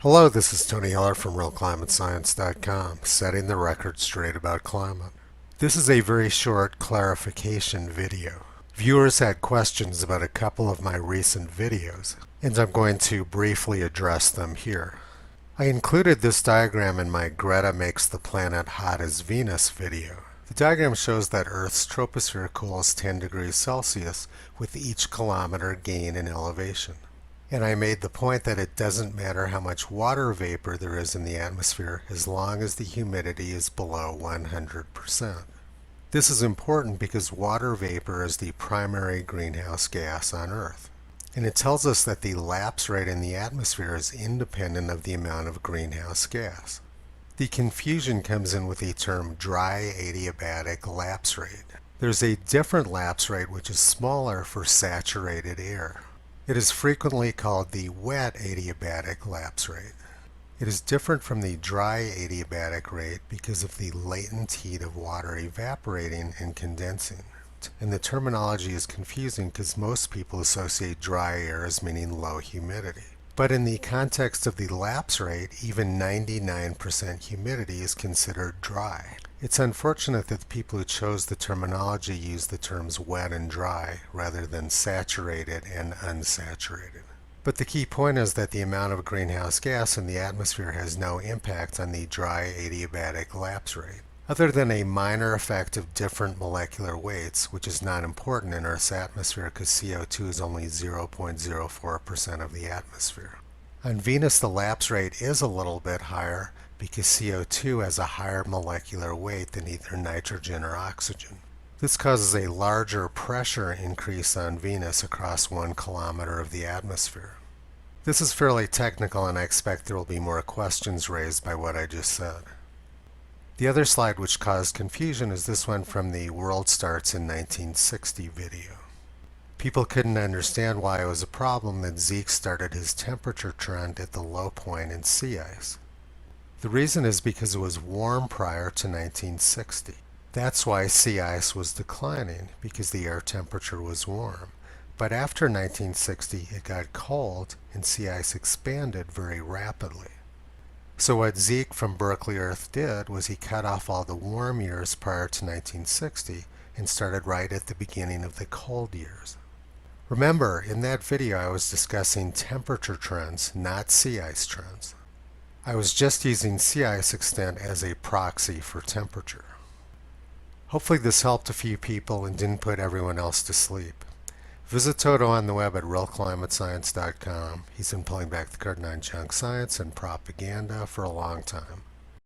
Hello, this is Tony Heller from RealClimateScience.com, setting the record straight about climate. This is a very short clarification video. Viewers had questions about a couple of my recent videos, and I'm going to briefly address them here. I included this diagram in my Greta Makes the Planet Hot as Venus video. The diagram shows that Earth's troposphere cools 10 degrees Celsius with each kilometer gain in elevation. And I made the point that it doesn't matter how much water vapor there is in the atmosphere as long as the humidity is below 100%. This is important because water vapor is the primary greenhouse gas on Earth. And it tells us that the lapse rate in the atmosphere is independent of the amount of greenhouse gas. The confusion comes in with the term dry adiabatic lapse rate. There's a different lapse rate which is smaller for saturated air. It is frequently called the wet adiabatic lapse rate. It is different from the dry adiabatic rate because of the latent heat of water evaporating and condensing. And the terminology is confusing because most people associate dry air as meaning low humidity. But in the context of the lapse rate, even 99% humidity is considered dry. It's unfortunate that the people who chose the terminology use the terms wet and dry rather than saturated and unsaturated. But the key point is that the amount of greenhouse gas in the atmosphere has no impact on the dry adiabatic lapse rate, other than a minor effect of different molecular weights, which is not important in Earth's atmosphere because CO2 is only 0.04% of the atmosphere. On Venus, the lapse rate is a little bit higher because CO2 has a higher molecular weight than either nitrogen or oxygen. This causes a larger pressure increase on Venus across 1 kilometer of the atmosphere. This is fairly technical, and I expect there will be more questions raised by what I just said. The other slide which caused confusion is this one from the World Starts in 1960 video. People couldn't understand why it was a problem that Zeke started his temperature trend at the low point in sea ice. The reason is because it was warm prior to 1960. That's why sea ice was declining, because the air temperature was warm. But after 1960, it got cold and sea ice expanded very rapidly. So what Zeke from Berkeley Earth did was he cut off all the warm years prior to 1960 and started right at the beginning of the cold years. Remember, in that video I was discussing temperature trends, not sea ice trends. I was just using sea ice extent as a proxy for temperature. Hopefully this helped a few people and didn't put everyone else to sleep. Visit Toto on the web at realclimatescience.com. He's been pulling back the curtain on junk science and propaganda for a long time.